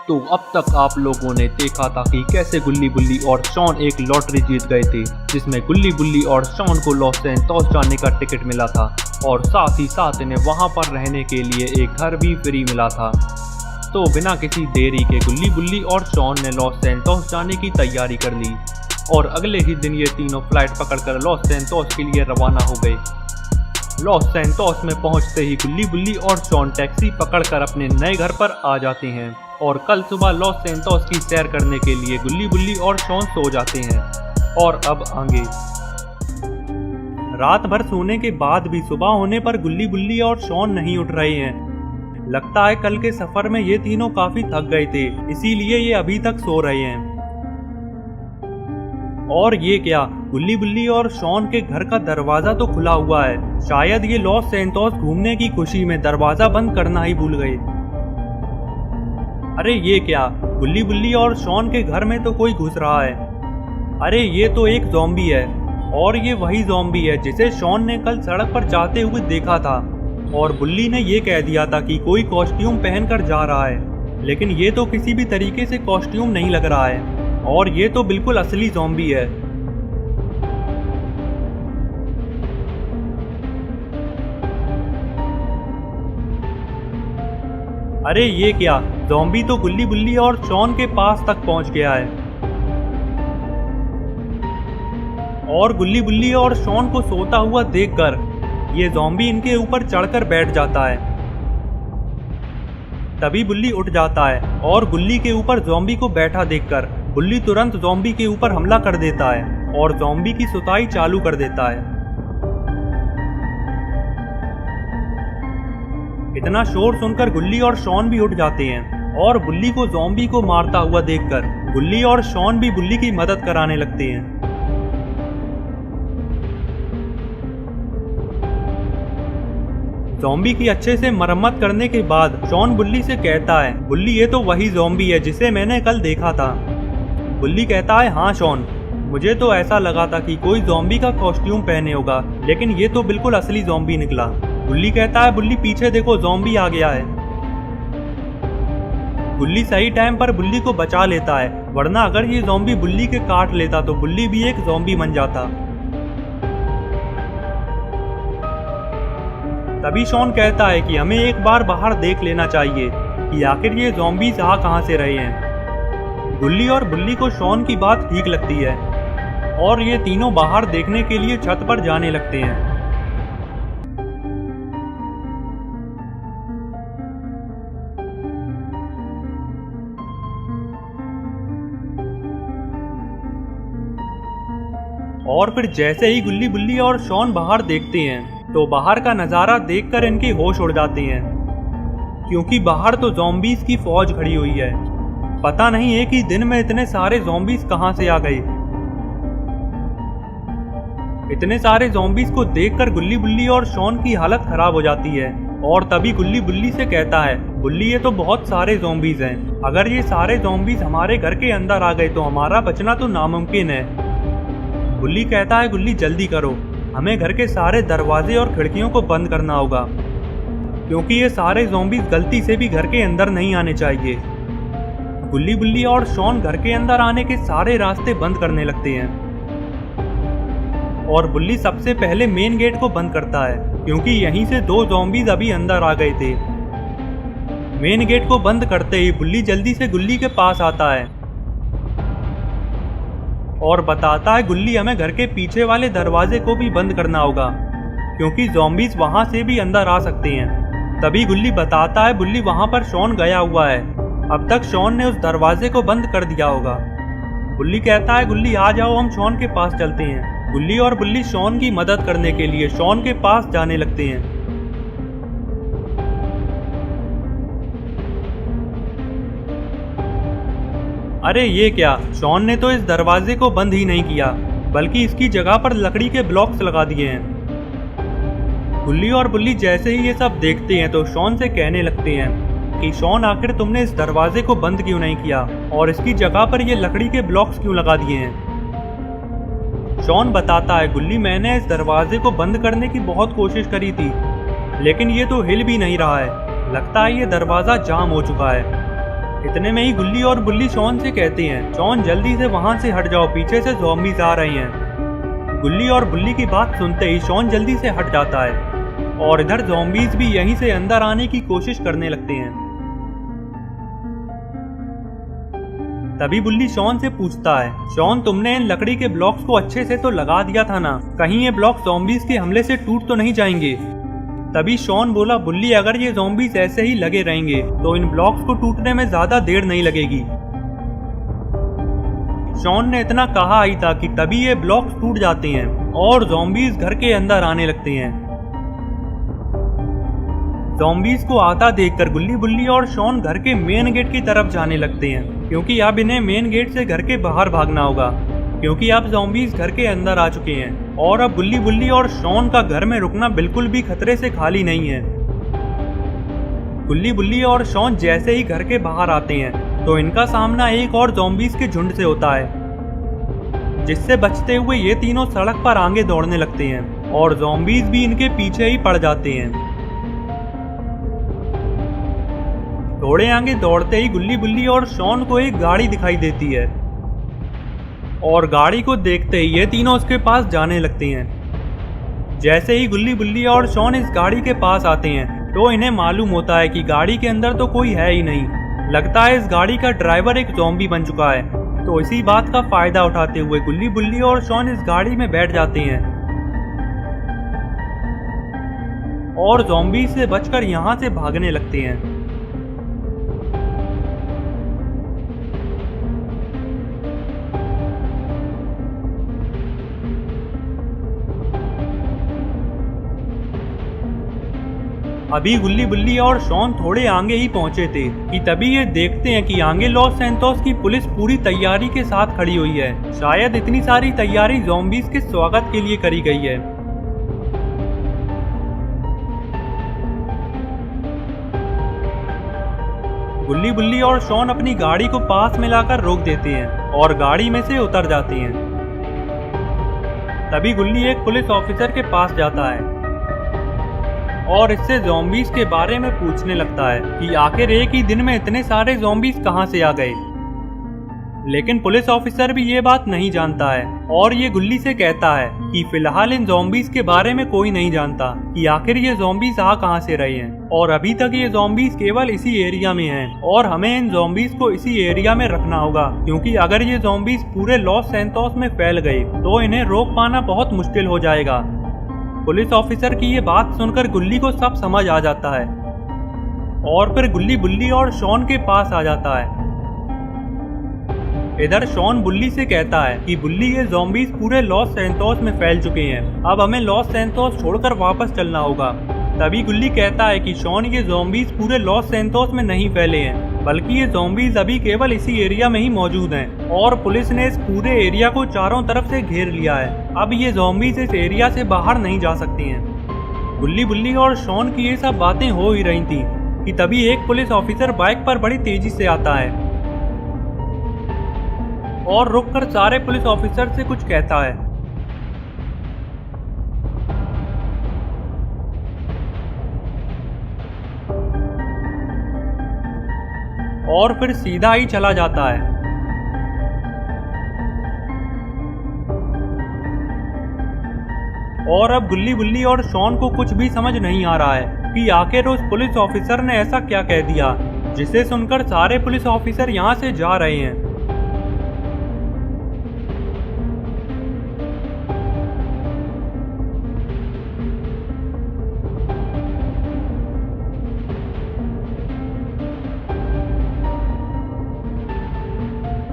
तो अब तक आप लोगों ने देखा था कि कैसे गुल्ली बुल्ली और शॉन एक लॉटरी जीत गए थे, जिसमें गुल्ली बुल्ली और शॉन को लॉस सैंटोस जाने का टिकट मिला था और साथ ही साथ इन्हें वहां पर रहने के लिए एक घर भी फ्री मिला था। तो बिना किसी देरी के गुल्ली बुल्ली और शॉन ने लॉस सैंटोस जाने की तैयारी कर ली और अगले ही दिन ये तीनों फ्लाइट पकड़कर लॉस सैंटोस के लिए रवाना हो गए। लॉस सैंटोस में पहुंचते ही गुल्ली बुल्ली और शॉन टैक्सी पकड़कर अपने नए घर पर आ जाते हैं और कल सुबह लॉस सैंटोस की सैर करने के लिए गुल्ली बुल्ली और शॉन सो जाते हैं। और अब आगे रात भर सोने के बाद भी सुबह होने पर गुल्ली बुल्ली और शॉन नहीं उठ रहे हैं। लगता है कल के सफर में ये तीनों काफी थक गए थे, इसीलिए ये अभी तक सो रहे हैं। और ये क्या, गुल्ली बुल्ली और शॉन के घर का दरवाजा तो खुला हुआ है। शायद ये लॉस सैंटोस घूमने की खुशी में दरवाजा बंद करना ही भूल गए। अरे ये क्या, गुल्ली बुल्ली और शॉन के घर में तो कोई घुस रहा है। अरे ये तो एक ज़ॉम्बी है और ये वही ज़ॉम्बी है जिसे शॉन ने कल सड़क पर जाते हुए देखा था और बुल्ली ने ये कह दिया था कि कोई कॉस्ट्यूम पहनकर जा रहा है, लेकिन ये तो किसी भी तरीके से कॉस्ट्यूम नहीं लग रहा है और ये तो बिल्कुल असली ज़ॉम्बी है। अरे ये क्या, ज़ॉम्बी तो गुल्ली बुल्ली और शॉन के पास तक पहुंच गया है और गुल्ली बुल्ली और शॉन को सोता हुआ देखकर ये ज़ॉम्बी इनके ऊपर चढ़कर बैठ जाता है। तभी बुल्ली उठ जाता है और गुल्ली के ऊपर ज़ॉम्बी को बैठा देखकर बुल्ली तुरंत ज़ॉम्बी के ऊपर हमला कर देता है और ज़ॉम्बी की सुताई चालू कर देता है। इतना शोर सुनकर गुल्ली और शॉन भी उठ जाते हैं और बुल्ली को ज़ॉम्बी को मारता हुआ देखकर गुल्ली और शॉन भी बुल्ली की मदद कराने लगते हैं। ज़ॉम्बी की अच्छे से मरम्मत करने के बाद शॉन बुल्ली से कहता है, बुल्ली ये तो वही ज़ॉम्बी है जिसे मैंने कल देखा था। बुल्ली कहता है, हाँ शॉन, मुझे तो ऐसा लगा था कि कोई ज़ॉम्बी का कॉस्ट्यूम पहने होगा, लेकिन ये तो बिल्कुल असली ज़ॉम्बी निकला। बुल्ली कहता है, बुल्ली पीछे देखो, ज़ॉम्बी आ गया है। बुल्ली सही टाइम पर बुल्ली को बचा लेता है, वरना अगर ये ज़ॉम्बी बुल्ली के काट लेता तो बुल्ली भी एक ज़ॉम्बी बन जाता। तभी शॉन कहता है कि हमें एक बार बाहर देख लेना चाहिए कि आखिर ये ज़ॉम्बीज़ आ कहां से रहे हैं। गुल्ली और बुल्ली को शॉन की बात ठीक लगती है और ये तीनों बाहर देखने के लिए छत पर जाने लगते हैं। और फिर जैसे ही गुल्ली बुल्ली और शॉन बाहर देखते हैं तो बाहर का नज़ारा देखकर इनके होश उड़ जाते हैं, क्योंकि बाहर तो ज़ॉम्बीज़ की फौज खड़ी हुई है। पता नहीं एक ही दिन में इतने सारे ज़ॉम्बीज़ कहां से आ गए। इतने सारे ज़ॉम्बीज़ को देखकर गुल्ली बुल्ली और शॉन की हालत खराब हो जाती है और तभी गुल्ली बुल्ली से कहता है, बुल्ली ये तो बहुत सारे ज़ॉम्बीज़ हैं, अगर ये सारे ज़ॉम्बीज़ हमारे घर के अंदर आ गए तो हमारा बचना तो नामुमकिन है। बुल्ली कहता है, गुल्ली जल्दी करो, हमें घर के सारे दरवाजे और खिड़कियों को बंद करना होगा, क्योंकि ये सारे ज़ॉम्बीज़ गलती से भी घर के अंदर नहीं आने चाहिए। गुल्ली बुल्ली और शॉन घर के अंदर आने के सारे रास्ते बंद करने लगते हैं और बुल्ली सबसे पहले मेन गेट को बंद करता है, क्योंकि यहीं से 2 ज़ॉम्बीज़ अभी अंदर आ गए थे। मेन गेट को बंद करते ही बुल्ली जल्दी से गुल्ली के पास आता है और बताता है, गुल्ली हमें घर के पीछे वाले दरवाजे को भी बंद करना होगा, क्योंकि ज़ॉम्बीज़ वहां से भी अंदर आ सकते हैं। तभी गुल्ली बताता है, बुल्ली वहां पर शॉन गया हुआ है, अब तक शॉन ने उस दरवाजे को बंद कर दिया होगा। बुल्ली कहता है, गुल्ली आ जाओ, हम शॉन के पास चलते हैं। गुल्ली और बुल्ली शॉन की मदद करने के लिए शॉन के पास जाने लगते हैं। अरे ये क्या, शॉन ने तो इस दरवाजे को बंद ही नहीं किया, बल्कि इसकी जगह पर लकड़ी के ब्लॉक्स लगा दिए हैं। गुल्ली और बुल्ली जैसे ही ये सब देखते हैं तो शॉन से कहने लगते हैं कि शॉन, आखिर तुमने इस दरवाजे को बंद क्यों नहीं किया और इसकी जगह पर ये लकड़ी के ब्लॉक्स क्यों लगा दिए हैं। शॉन बताता है, गुल्ली मैंने इस दरवाजे को बंद करने की बहुत कोशिश करी थी, लेकिन ये तो हिल भी नहीं रहा है, लगता है ये दरवाज़ा जाम हो चुका है। इतने में ही गुल्ली और बुल्ली शॉन से कहते हैं, शॉन जल्दी से वहाँ से हट जाओ, पीछे से ज़ॉम्बीज आ रहे हैं। गुल्ली और बुल्ली की बात सुनते ही शॉन जल्दी से हट जाता है और इधर ज़ॉम्बीज भी यहीं से अंदर आने की कोशिश करने लगते हैं। तभी बुल्ली शॉन से पूछता है, शॉन तुमने इन लकड़ी के ब्लॉक्स को अच्छे से तो लगा दिया था ना, कहीं ये ब्लॉक ज़ॉम्बीज के हमले से टूट तो नहीं जाएंगे। तभी शॉन बोला, बुल्ली अगर ये ज़ॉम्बीज ऐसे ही लगे रहेंगे तो इन ब्लॉक्स को टूटने में ज्यादा देर नहीं लगेगी। शॉन ने इतना कहा ही था कि तभी ये ब्लॉक्स टूट जाते हैं और ज़ॉम्बीज घर के अंदर आने लगते हैं। ज़ॉम्बीज को आता देखकर गुल्ली बुल्ली और शॉन घर के मेन गेट की तरफ जाने लगते हैं, क्योंकि अब इन्हें मेन गेट से घर के बाहर भागना होगा, क्योंकि अब ज़ॉम्बीज घर के अंदर आ चुके हैं और अब गुल्ली बुल्ली और शॉन का घर में रुकना बिल्कुल भी खतरे से खाली नहीं है। गुल्ली बुल्ली और शॉन जैसे ही घर के बाहर आते हैं तो इनका सामना एक और ज़ॉम्बीज के झुंड से होता है, जिससे बचते हुए ये तीनों सड़क पर आगे दौड़ने लगते हैं और ज़ॉम्बीज भी इनके पीछे ही पड़ जाते हैं। थोड़े आगे दौड़ते ही गुल्ली बुल्ली और शॉन को एक गाड़ी दिखाई देती है और गाड़ी को देखते ही ये तीनों उसके पास जाने लगते हैं। जैसे ही गुल्ली बुल्ली और शॉन इस गाड़ी के पास आते हैं तो इन्हें मालूम होता है कि गाड़ी के अंदर तो कोई है ही नहीं। लगता है इस गाड़ी का ड्राइवर एक ज़ॉम्बी बन चुका है। तो इसी बात का फायदा उठाते हुए गुल्ली बुल्ली और शॉन इस गाड़ी में बैठ जाते हैं और ज़ॉम्बी से बचकर यहाँ से भागने लगते हैं। अभी गुल्ली बुल्ली और शॉन थोड़े आगे ही पहुंचे थे कि तभी ये देखते हैं कि आगे लॉस सैंटोस की पुलिस पूरी तैयारी के साथ खड़ी हुई है। शायद इतनी सारी तैयारी ज़ॉम्बीज के स्वागत के लिए करी गई है। गुल्ली बुल्ली और शॉन अपनी गाड़ी को पास में लाकर रोक देते हैं और गाड़ी में से उतर जाते हैं। तभी गुल्ली एक पुलिस ऑफिसर के पास जाता है और इससे ज़ॉम्बीज के बारे में पूछने लगता है कि आखिर एक ही दिन में इतने सारे ज़ॉम्बीज कहां से आ गए। लेकिन पुलिस ऑफिसर भी ये बात नहीं जानता है और ये गुल्ली से कहता है कि फिलहाल इन ज़ॉम्बीज के बारे में कोई नहीं जानता कि आखिर ये ज़ॉम्बीज आ कहां से रहे हैं और अभी तक ये ज़ॉम्बीज केवल इसी एरिया में हैं और हमें इन ज़ॉम्बीज को इसी एरिया में रखना होगा, क्योंकि अगर ये ज़ॉम्बीज पूरे लॉस सैंटोस में फैल गए तो इन्हें रोक पाना बहुत मुश्किल हो जाएगा। पुलिस ऑफिसर की ये बात सुनकर गुल्ली को सब समझ आ जाता है और फिर गुल्ली बुल्ली और शॉन के पास आ जाता है। इधर शॉन बुल्ली से कहता है कि बुल्ली ये ज़ॉम्बीज पूरे लॉस सैंटोस में फैल चुके हैं, अब हमें लॉस सैंटोस छोड़कर वापस चलना होगा। तभी गुल्ली कहता है कि शॉन ये ज़ॉम्बीज पूरे लॉस सैंटोस में नहीं फैले हैं, बल्कि ये ज़ॉम्बीज अभी केवल इसी एरिया में ही मौजूद हैं और पुलिस ने इस पूरे एरिया को चारों तरफ से घेर लिया है। अब ये ज़ॉम्बीज इस एरिया से बाहर नहीं जा सकती हैं। गुल्ली बुल्ली और शॉन की ये सब बातें हो ही रही थी कि तभी एक पुलिस ऑफिसर बाइक पर बड़ी तेजी से आता है और रुककर सारे पुलिस ऑफिसर से कुछ कहता है। और फिर सीधा ही चला जाता है। और अब गुल्ली बुल्ली और शॉन को कुछ भी समझ नहीं आ रहा है कि आखिर उस पुलिस ऑफिसर ने ऐसा क्या कह दिया जिसे सुनकर सारे पुलिस ऑफिसर यहाँ से जा रहे हैं।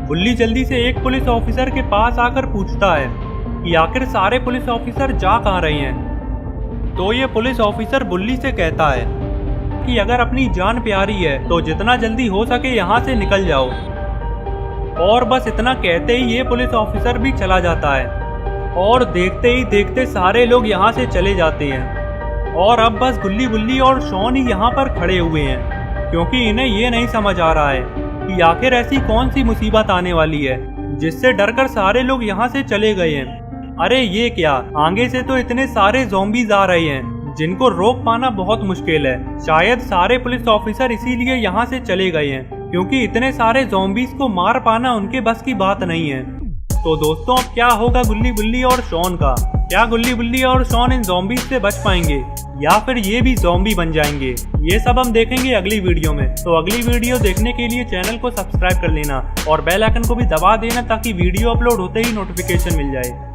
बुल्ली जल्दी से एक पुलिस ऑफिसर के पास आकर पूछता है कि आखिर सारे पुलिस ऑफिसर जा कहाँ रहे हैं। तो ये पुलिस ऑफिसर बुल्ली से कहता है कि अगर अपनी जान प्यारी है तो जितना जल्दी हो सके यहाँ से निकल जाओ। और बस इतना कहते ही ये पुलिस ऑफिसर भी चला जाता है और देखते ही देखते सारे लोग यहाँ से चले जाते हैं और अब बस गुल्ली बुल्ली और शॉन ही यहाँ पर खड़े हुए हैं, क्योंकि इन्हें ये नहीं समझ आ रहा है कि आखिर ऐसी कौन सी मुसीबत आने वाली है जिससे डरकर सारे लोग यहाँ से चले गए हैं। अरे ये क्या, आगे से तो इतने सारे ज़ॉम्बीज आ रहे हैं जिनको रोक पाना बहुत मुश्किल है। शायद सारे पुलिस ऑफिसर इसीलिए यहाँ से चले गए हैं क्योंकि इतने सारे ज़ॉम्बीज को मार पाना उनके बस की बात नहीं है। तो दोस्तों अब क्या होगा गुल्ली बुल्ली और शॉन का? क्या गुल्ली बुल्ली और शॉन इन ज़ॉम्बीज से बच पाएंगे या फिर ये भी ज़ॉम्बी बन जाएंगे? ये सब हम देखेंगे अगली वीडियो में। तो अगली वीडियो देखने के लिए चैनल को सब्सक्राइब कर लेना और बेल आइकन को भी दबा देना ताकि वीडियो अपलोड होते ही नोटिफिकेशन मिल जाए।